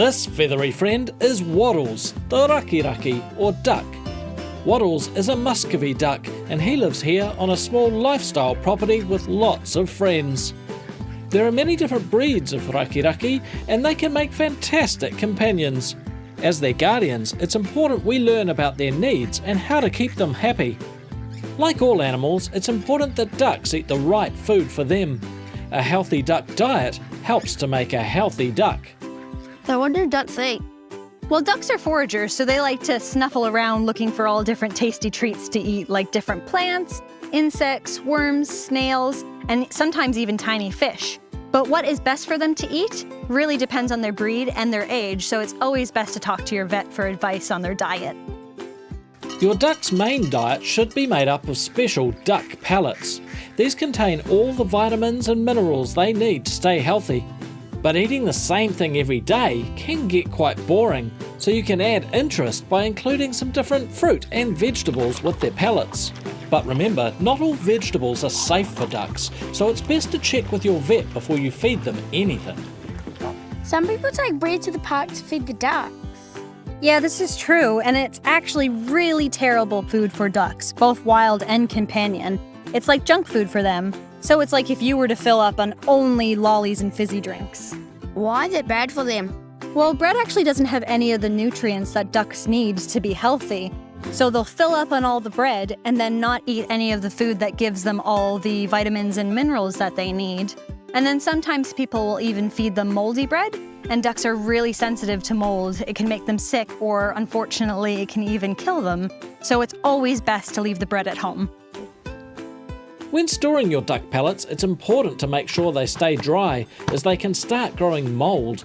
This feathery friend is Waddles, the raki or duck. Waddles is a Muscovy duck and he lives here on a small lifestyle property with lots of friends. There are many different breeds of raki and they can make fantastic companions. As their guardians, it's important we learn about their needs and how to keep them happy. Like all animals, it's important that ducks eat the right food for them. A healthy duck diet helps to make a healthy duck. So what do ducks eat? Well, ducks are foragers, so they like to snuffle around looking for all different tasty treats to eat, like different plants, insects, worms, snails, and sometimes even tiny fish. But what is best for them to eat really depends on their breed and their age, so it's always best to talk to your vet for advice on their diet. Your duck's main diet should be made up of special duck pellets. These contain all the vitamins and minerals they need to stay healthy. But eating the same thing every day can get quite boring, so you can add interest by including some different fruit and vegetables with their pellets. But remember, not all vegetables are safe for ducks, so it's best to check with your vet before you feed them anything. Some people take bread to the park to feed the ducks. Yeah, this is true, and it's actually really terrible food for ducks, both wild and companion. It's like junk food for them. So it's like if you were to fill up on only lollies and fizzy drinks. Why is it bad for them? Well, bread actually doesn't have any of the nutrients that ducks need to be healthy. So they'll fill up on all the bread and then not eat any of the food that gives them all the vitamins and minerals that they need. And then sometimes people will even feed them moldy bread, and ducks are really sensitive to mold. It can make them sick, or unfortunately, it can even kill them. So it's always best to leave the bread at home. When storing your duck pellets, it's important to make sure they stay dry, as they can start growing mould.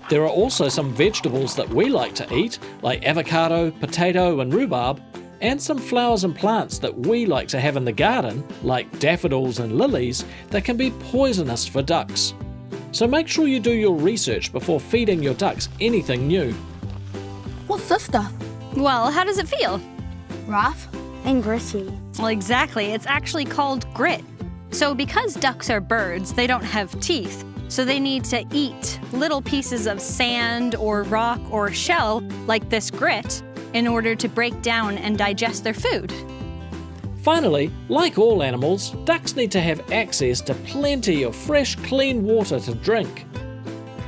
There are also some vegetables that we like to eat, like avocado, potato and rhubarb, and some flowers and plants that we like to have in the garden, like daffodils and lilies, that can be poisonous for ducks. So make sure you do your research before feeding your ducks anything new. What's this stuff? Well, how does it feel? Rough and gritty. Well, exactly. It's actually called grit. So because ducks are birds, they don't have teeth. So they need to eat little pieces of sand or rock or shell, like this grit, in order to break down and digest their food. Finally, like all animals, ducks need to have access to plenty of fresh, clean water to drink.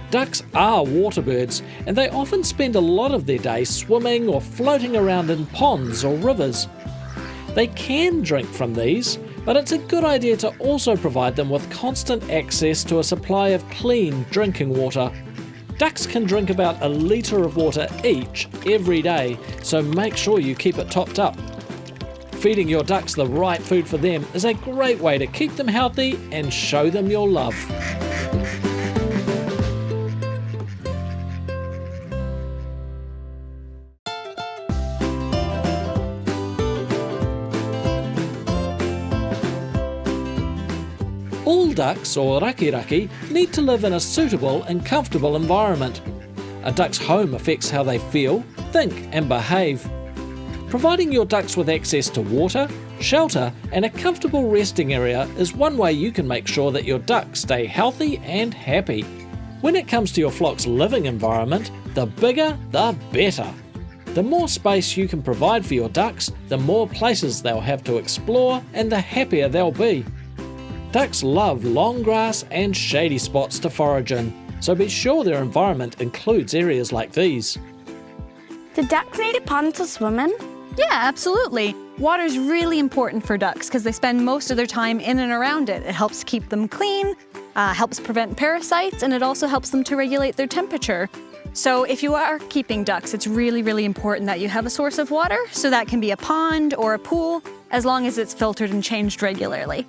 Ducks are water birds, and they often spend a lot of their day swimming or floating around in ponds or rivers. They can drink from these, but it's a good idea to also provide them with constant access to a supply of clean drinking water. Ducks can drink about 1 litre of water each every day, so make sure you keep it topped up. Feeding your ducks the right food for them is a great way to keep them healthy and show them your love. All ducks, or raki, need to live in a suitable and comfortable environment. A duck's home affects how they feel, think and behave. Providing your ducks with access to water, shelter and a comfortable resting area is one way you can make sure that your ducks stay healthy and happy. When it comes to your flock's living environment, the bigger the better. The more space you can provide for your ducks, the more places they'll have to explore and the happier they'll be. Ducks love long grass and shady spots to forage in, so be sure their environment includes areas like these. Do ducks need a pond to swim in? Yeah, absolutely. Water's really important for ducks because they spend most of their time in and around it. It helps keep them clean, helps prevent parasites, and it also helps them to regulate their temperature. So if you are keeping ducks, it's really, really important that you have a source of water, so that can be a pond or a pool, as long as it's filtered and changed regularly.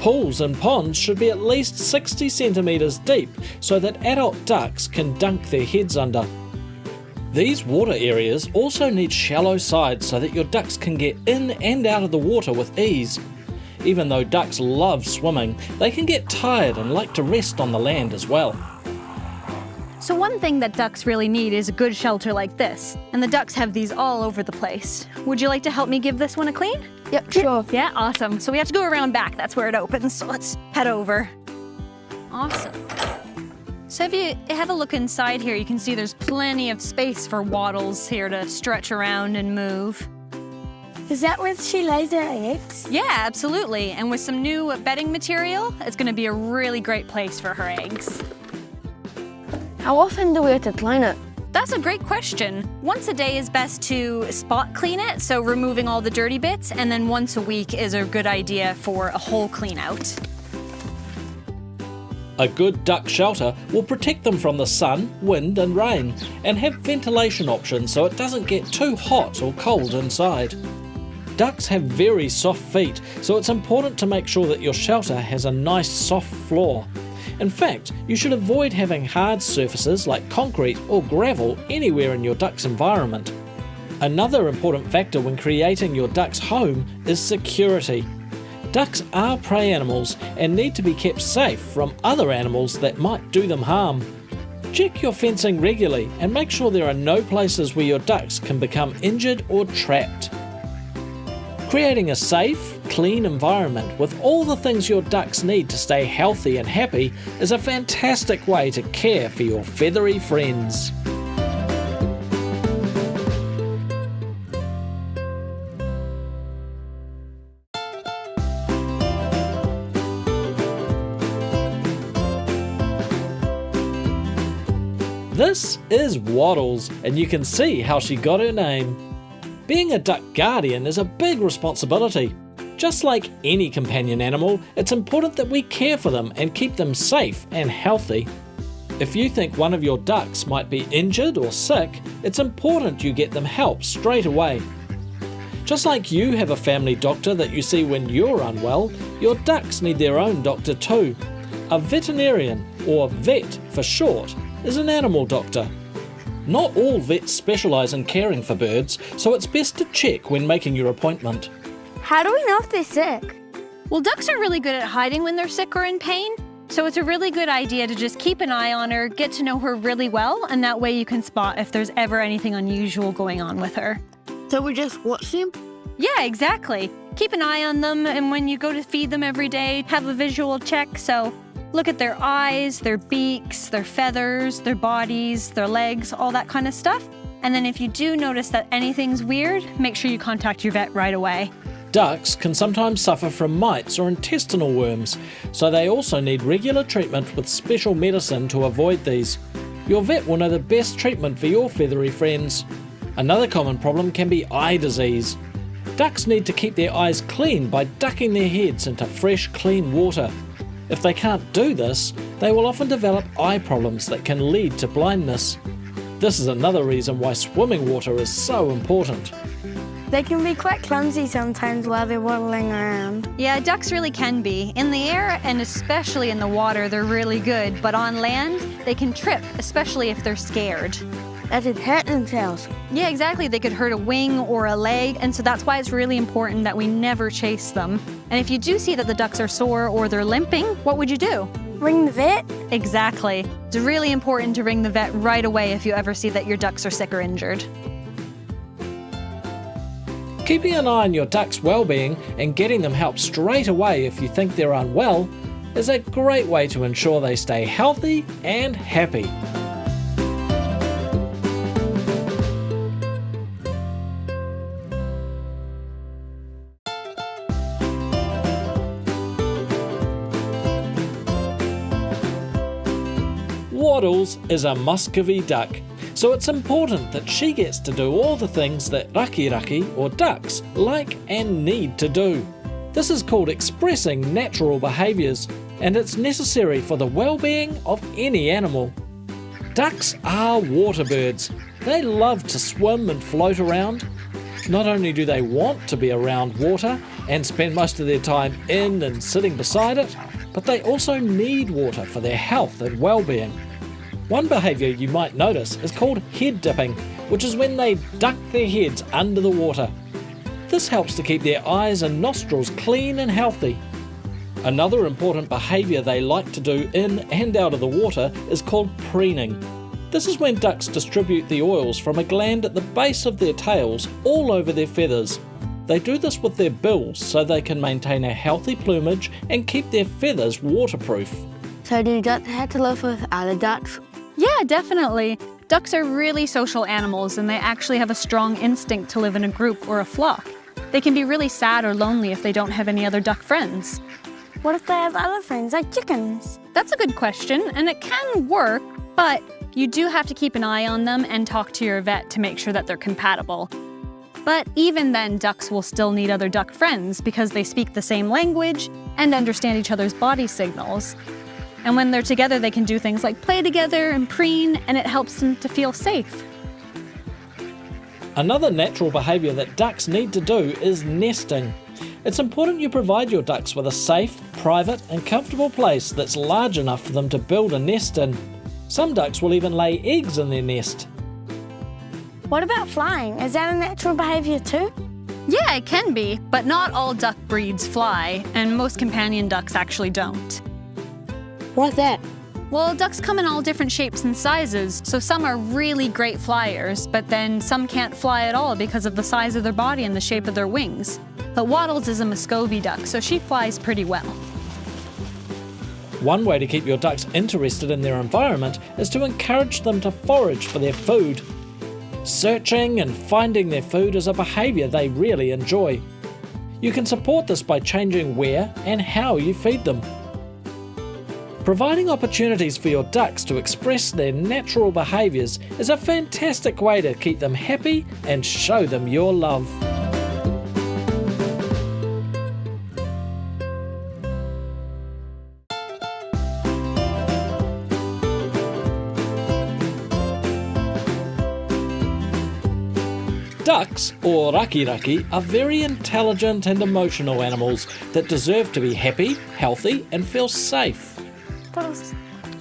Pools and ponds should be at least 60 centimetres deep so that adult ducks can dunk their heads under. These water areas also need shallow sides so that your ducks can get in and out of the water with ease. Even though ducks love swimming, they can get tired and like to rest on the land as well. So one thing that ducks really need is a good shelter like this, and the ducks have these all over the place. Would you like to help me give this one a clean? Yep, sure. Yeah, awesome. So we have to go around back. That's where it opens, so let's head over. Awesome. So if you have a look inside here, you can see there's plenty of space for Waddles here to stretch around and move. Is that where she lays her eggs? Yeah, absolutely. And with some new bedding material, it's going to be a really great place for her eggs. How often do we have to clean it? That's a great question. Once a day is best to spot clean it, so removing all the dirty bits, and then once a week is a good idea for a whole clean out. A good duck shelter will protect them from the sun, wind and rain, and have ventilation options so it doesn't get too hot or cold inside. Ducks have very soft feet, so it's important to make sure that your shelter has a nice soft floor. In fact, you should avoid having hard surfaces like concrete or gravel anywhere in your duck's environment. Another important factor when creating your duck's home is security. Ducks are prey animals and need to be kept safe from other animals that might do them harm. Check your fencing regularly and make sure there are no places where your ducks can become injured or trapped. Creating a safe, clean environment with all the things your ducks need to stay healthy and happy is a fantastic way to care for your feathery friends. This is Waddles, and you can see how she got her name. Being a duck guardian is a big responsibility. Just like any companion animal, it's important that we care for them and keep them safe and healthy. If you think one of your ducks might be injured or sick, it's important you get them help straight away. Just like you have a family doctor that you see when you're unwell, your ducks need their own doctor too. A veterinarian, or vet for short, is an animal doctor. Not all vets specialise in caring for birds, so it's best to check when making your appointment. How do we know if they're sick? Well, ducks are really good at hiding when they're sick or in pain, so it's a really good idea to just keep an eye on her, get to know her really well, and that way you can spot if there's ever anything unusual going on with her. So we just watch them? Yeah, exactly. Keep an eye on them, and when you go to feed them every day, have a visual check, so look at their eyes, their beaks, their feathers, their bodies, their legs, all that kind of stuff. And then if you do notice that anything's weird, make sure you contact your vet right away. Ducks can sometimes suffer from mites or intestinal worms, so they also need regular treatment with special medicine to avoid these. Your vet will know the best treatment for your feathery friends. Another common problem can be eye disease. Ducks need to keep their eyes clean by ducking their heads into fresh, clean water. If they can't do this, they will often develop eye problems that can lead to blindness. This is another reason why swimming water is so important. They can be quite clumsy sometimes while they're waddling around. Yeah, ducks really can be. In the air, and especially in the water, they're really good. But on land, they can trip, especially if they're scared. That could hurt themselves. Yeah, exactly. They could hurt a wing or a leg, and so that's why it's really important that we never chase them. And if you do see that the ducks are sore or they're limping, what would you do? Ring the vet? Exactly. It's really important to ring the vet right away if you ever see that your ducks are sick or injured. Keeping an eye on your ducks' well-being and getting them help straight away if you think they're unwell is a great way to ensure they stay healthy and happy. Waddles is a Muscovy duck, so it's important that she gets to do all the things that raki or ducks like and need to do. This is called expressing natural behaviours, and it's necessary for the well-being of any animal. Ducks are water birds. They love to swim and float around. Not only do they want to be around water and spend most of their time in and sitting beside it, but they also need water for their health and well-being. One behaviour you might notice is called head dipping, which is when they duck their heads under the water. This helps to keep their eyes and nostrils clean and healthy. Another important behaviour they like to do in and out of the water is called preening. This is when ducks distribute the oils from a gland at the base of their tails all over their feathers. They do this with their bills so they can maintain a healthy plumage and keep their feathers waterproof. So do ducks have to live with other ducks? Yeah, definitely. Ducks are really social animals, and they actually have a strong instinct to live in a group or a flock. They can be really sad or lonely if they don't have any other duck friends. What if they have other friends, like chickens? That's a good question, and it can work, but you do have to keep an eye on them and talk to your vet to make sure that they're compatible. But even then, ducks will still need other duck friends because they speak the same language and understand each other's body signals. And when they're together, they can do things like play together and preen, and it helps them to feel safe. Another natural behaviour that ducks need to do is nesting. It's important you provide your ducks with a safe, private and comfortable place that's large enough for them to build a nest in. Some ducks will even lay eggs in their nest. What about flying? Is that a natural behaviour too? Yeah, it can be, but not all duck breeds fly, and most companion ducks actually don't. What's that? Well, ducks come in all different shapes and sizes, so some are really great flyers, but then some can't fly at all because of the size of their body and the shape of their wings. But Waddles is a Muscovy duck, so she flies pretty well. One way to keep your ducks interested in their environment is to encourage them to forage for their food. Searching and finding their food is a behaviour they really enjoy. You can support this by changing where and how you feed them. Providing opportunities for your ducks to express their natural behaviours is a fantastic way to keep them happy and show them your love. Ducks, or raki, are very intelligent and emotional animals that deserve to be happy, healthy and feel safe.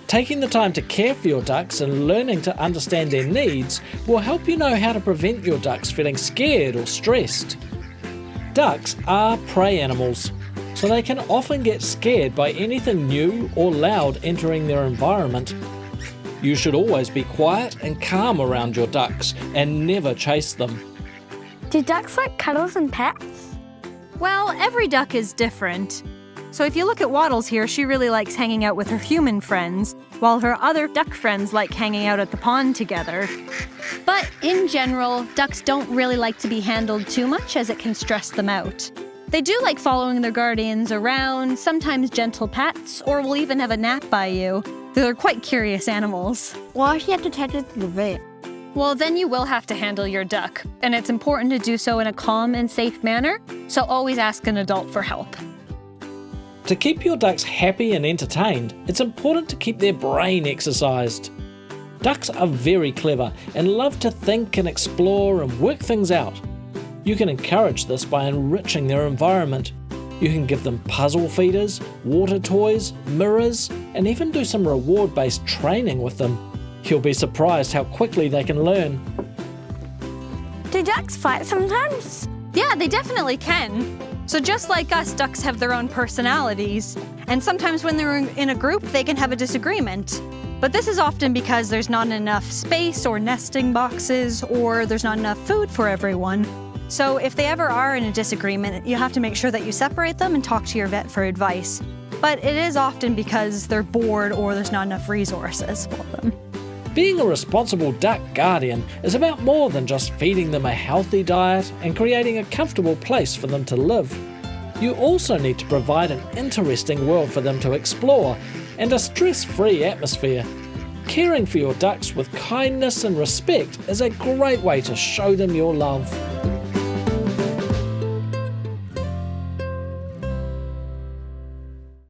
Taking the time to care for your ducks and learning to understand their needs will help you know how to prevent your ducks feeling scared or stressed. Ducks are prey animals, so they can often get scared by anything new or loud entering their environment. You should always be quiet and calm around your ducks and never chase them. Do ducks like cuddles and pets? Well, every duck is different. So if you look at Waddles here, she really likes hanging out with her human friends, while her other duck friends like hanging out at the pond together. But in general, ducks don't really like to be handled too much as it can stress them out. They do like following their guardians around, sometimes gentle pats, or will even have a nap by you. They're quite curious animals. Why if you have to take it to the vet? Well, then you will have to handle your duck, and it's important to do so in a calm and safe manner, so always ask an adult for help. To keep your ducks happy and entertained, it's important to keep their brain exercised. Ducks are very clever and love to think and explore and work things out. You can encourage this by enriching their environment. You can give them puzzle feeders, water toys, mirrors, and even do some reward-based training with them. You'll be surprised how quickly they can learn. Do ducks fight sometimes? Yeah, they definitely can. So just like us, ducks have their own personalities, and sometimes when they're in a group, they can have a disagreement. But this is often because there's not enough space or nesting boxes, or there's not enough food for everyone. So if they ever are in a disagreement, you have to make sure that you separate them and talk to your vet for advice. But it is often because they're bored or there's not enough resources for them. Being a responsible duck guardian is about more than just feeding them a healthy diet and creating a comfortable place for them to live. You also need to provide an interesting world for them to explore and a stress-free atmosphere. Caring for your ducks with kindness and respect is a great way to show them your love.